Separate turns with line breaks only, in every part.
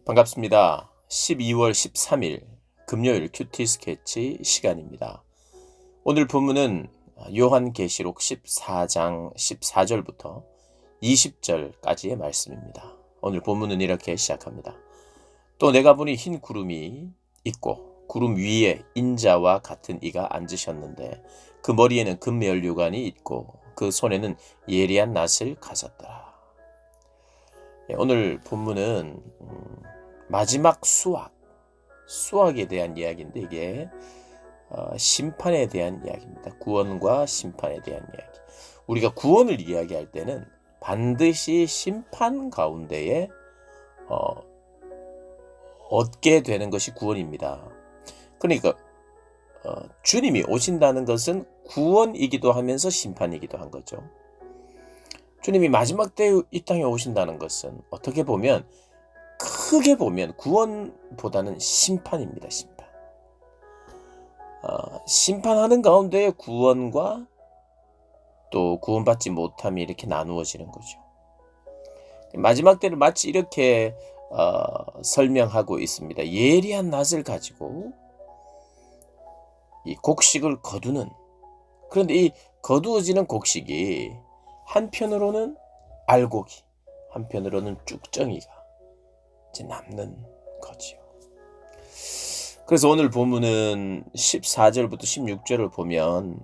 반갑습니다. 12월 13일 금요일 큐티 스케치 시간입니다. 오늘 본문은 요한계시록 14장 14절부터 20절까지의 말씀입니다. 오늘 본문은 이렇게 시작합니다. 또 내가 보니 흰 구름이 있고 구름 위에 인자와 같은 이가 앉으셨는데 그 머리에는 금면류관이 있고 그 손에는 예리한 낫을 가졌더라. 오늘 본문은 마지막 수학에 대한 이야기인데 이게 심판에 대한 이야기입니다. 구원과 심판에 대한 이야기. 우리가 구원을 이야기할 때는 반드시 심판 가운데에 얻게 되는 것이 구원입니다. 그러니까 주님이 오신다는 것은 구원이기도 하면서 심판이기도 한 거죠. 주님이 마지막 때 이 땅에 오신다는 것은 어떻게 보면 크게 보면 구원보다는 심판입니다. 심판. 심판하는 가운데 구원과 또 구원받지 못함이 이렇게 나누어지는 거죠. 마지막 때를 마치 이렇게 설명하고 있습니다. 예리한 낫을 가지고 이 곡식을 거두는, 그런데 이 거두어지는 곡식이 한편으로는 알곡이, 한편으로는 쭉정이가 이제 남는 거지요. 그래서 오늘 본문은 14절부터 16절을 보면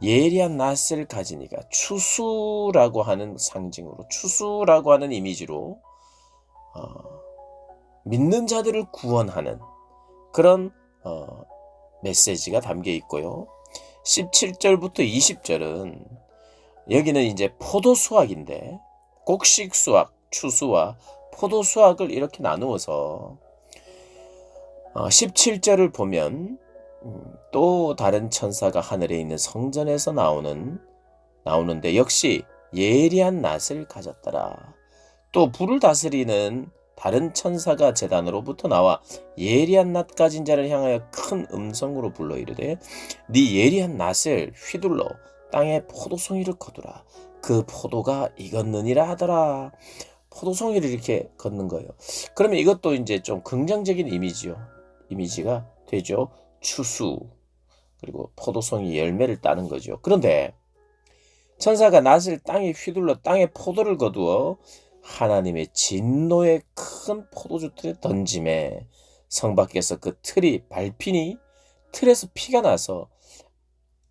예리한 낫을 가진 이가, 추수라고 하는 상징으로, 추수라고 하는 이미지로 믿는 자들을 구원하는 그런 메시지가 담겨 있고요. 17절부터 20절은 여기는 이제 포도 수확인데 곡식 수확, 추수와 포도 수확을 이렇게 나누어서 17절을 보면 또 다른 천사가 하늘에 있는 성전에서 나오는데 역시 예리한 낫을 가졌더라. 또 불을 다스리는 다른 천사가 제단으로부터 나와 예리한 낫 가진 자를 향하여 큰 음성으로 불러 이르되 네 예리한 낫을 휘둘러 땅에 포도송이를 거두라. 그 포도가 익었느니라 하더라. 포도송이를 이렇게 걷는 거예요. 그러면 이것도 이제 좀 긍정적인 이미지가 되죠. 추수, 그리고 포도송이 열매를 따는 거죠. 그런데 천사가 낫을 땅에 휘둘러 땅에 포도를 거두어 하나님의 진노의 큰 포도주 틀에 던짐에 성 밖에서 그 틀이 밟히니 틀에서 피가 나서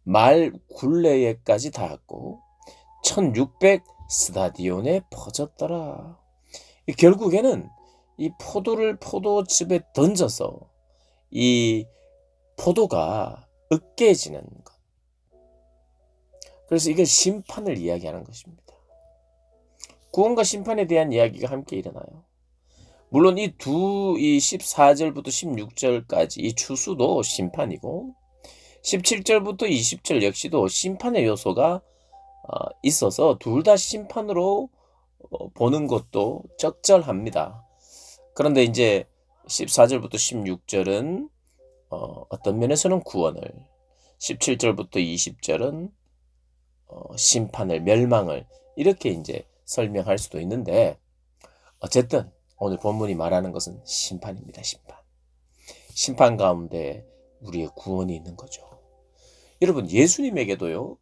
말 굴레에까지 닿았고 1600 스타디온에 퍼졌더라. 결국에는 이 포도를 포도즙에 던져서 이 포도가 으깨지는 것. 그래서 이게 심판을 이야기하는 것입니다. 구원과 심판에 대한 이야기가 함께 일어나요. 물론 이 14절부터 16절까지 이 추수도 심판이고 17절부터 20절 역시도 심판의 요소가 있어서 둘 다 심판으로 보는 것도 적절합니다. 그런데 이제 14절부터 16절은 어떤 면에서는 구원을, 17절부터 20절은 심판을, 멸망을 이렇게 이제 설명할 수도 있는데 어쨌든 오늘 본문이 말하는 것은 심판입니다. 심판 가운데 우리의 구원이 있는 거죠. 여러분, 예수님에게도요,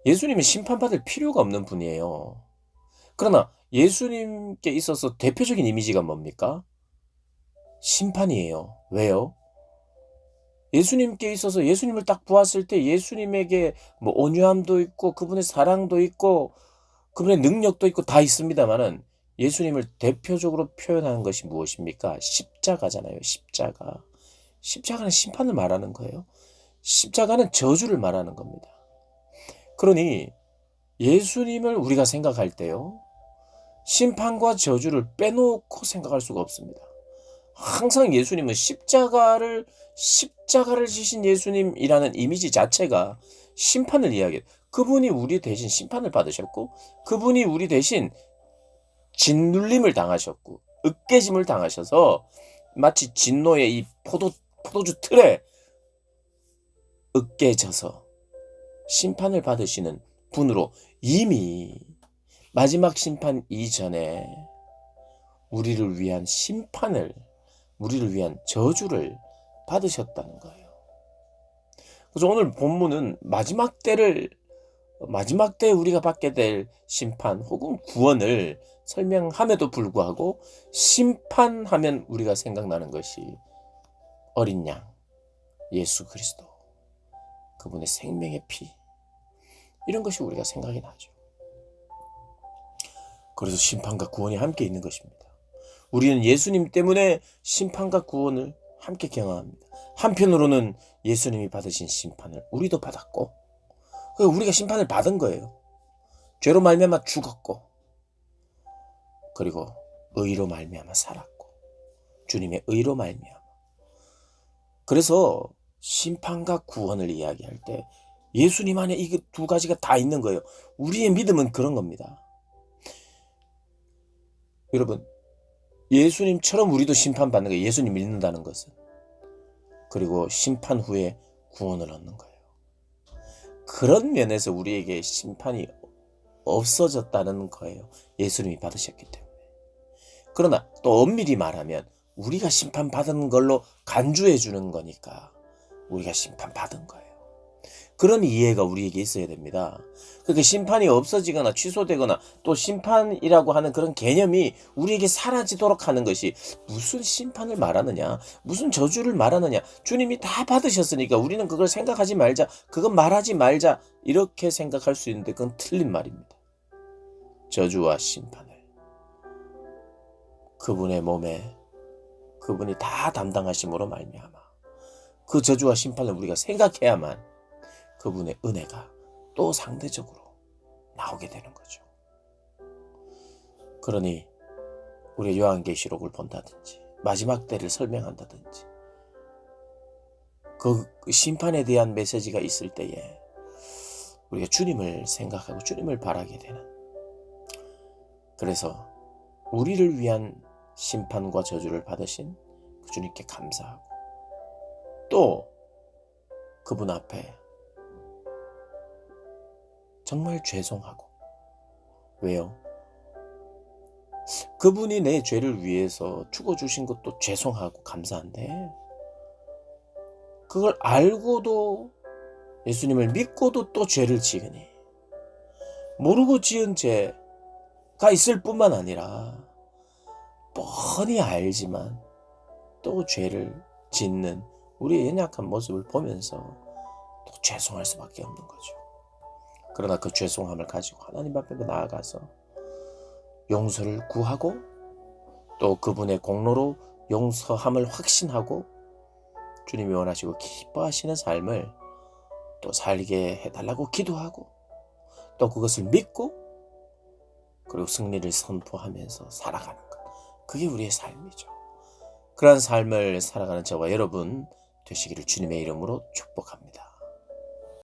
예수님은 심판받을 필요가 없는 분이에요. 그러나 예수님께 있어서 대표적인 이미지가 뭡니까? 심판이에요. 왜요? 예수님께 있어서 예수님을 딱 보았을 때 예수님에게 뭐 온유함도 있고 그분의 사랑도 있고 그분의 능력도 있고 다 있습니다만은 예수님을 대표적으로 표현하는 것이 무엇입니까? 십자가잖아요. 십자가. 십자가는 심판을 말하는 거예요. 십자가는 저주를 말하는 겁니다. 그러니 예수님을 우리가 생각할 때요, 심판과 저주를 빼놓고 생각할 수가 없습니다. 항상 예수님은 십자가를 지신 예수님이라는 이미지 자체가 심판을 이야기해요. 그분이 우리 대신 심판을 받으셨고 그분이 우리 대신 짓눌림을 당하셨고 으깨짐을 당하셔서 마치 진노의 이 포도주 틀에 으깨져서 심판을 받으시는 분으로 이미 마지막 심판 이전에 우리를 위한 심판을, 우리를 위한 저주를 받으셨다는 거예요. 그래서 오늘 본문은 마지막 때에 우리가 받게 될 심판 혹은 구원을 설명함에도 불구하고 심판하면 우리가 생각나는 것이 어린 양, 예수 그리스도, 그분의 생명의 피, 이런 것이 우리가 생각이 나죠. 그래서 심판과 구원이 함께 있는 것입니다. 우리는 예수님 때문에 심판과 구원을 함께 경험합니다. 한편으로는 예수님이 받으신 심판을 우리도 받았고, 우리가 심판을 받은 거예요. 죄로 말미암아 죽었고, 그리고 의로 말미암아 살았고, 주님의 의로 말미암아. 그래서 심판과 구원을 이야기할 때 예수님 안에 이 두 가지가 다 있는 거예요. 우리의 믿음은 그런 겁니다. 여러분, 예수님처럼 우리도 심판받는 거예요. 예수님 믿는다는 것은. 그리고 심판 후에 구원을 얻는 거예요. 그런 면에서 우리에게 심판이 없어졌다는 거예요. 예수님이 받으셨기 때문에. 그러나 또 엄밀히 말하면 우리가 심판받은 걸로 간주해 주는 거니까 우리가 심판받은 거예요. 그런 이해가 우리에게 있어야 됩니다. 그렇게 심판이 없어지거나 취소되거나 또 심판이라고 하는 그런 개념이 우리에게 사라지도록 하는 것이 무슨 심판을 말하느냐, 무슨 저주를 말하느냐, 주님이 다 받으셨으니까 우리는 그걸 생각하지 말자, 그건 말하지 말자, 이렇게 생각할 수 있는데 그건 틀린 말입니다. 저주와 심판을 그분의 몸에 그분이 다 담당하심으로 말미암아 그 저주와 심판을 우리가 생각해야만 그분의 은혜가 또 상대적으로 나오게 되는 거죠. 그러니 우리 요한계시록을 본다든지 마지막 때를 설명한다든지 그 심판에 대한 메시지가 있을 때에 우리가 주님을 생각하고 주님을 바라게 되는, 그래서 우리를 위한 심판과 저주를 받으신 그 주님께 감사하고 또 그분 앞에 정말 죄송하고. 왜요? 그분이 내 죄를 위해서 죽어주신 것도 죄송하고 감사한데 그걸 알고도 예수님을 믿고도 또 죄를 지으니 모르고 지은 죄가 있을 뿐만 아니라 뻔히 알지만 또 죄를 짓는 우리의 연약한 모습을 보면서 또 죄송할 수밖에 없는 거죠. 그러나 그 죄송함을 가지고 하나님 앞에 나아가서 용서를 구하고 또 그분의 공로로 용서함을 확신하고 주님이 원하시고 기뻐하시는 삶을 또 살게 해달라고 기도하고 또 그것을 믿고 그리고 승리를 선포하면서 살아가는 것, 그게 우리의 삶이죠. 그러한 삶을 살아가는 저와 여러분 되시기를 주님의 이름으로 축복합니다.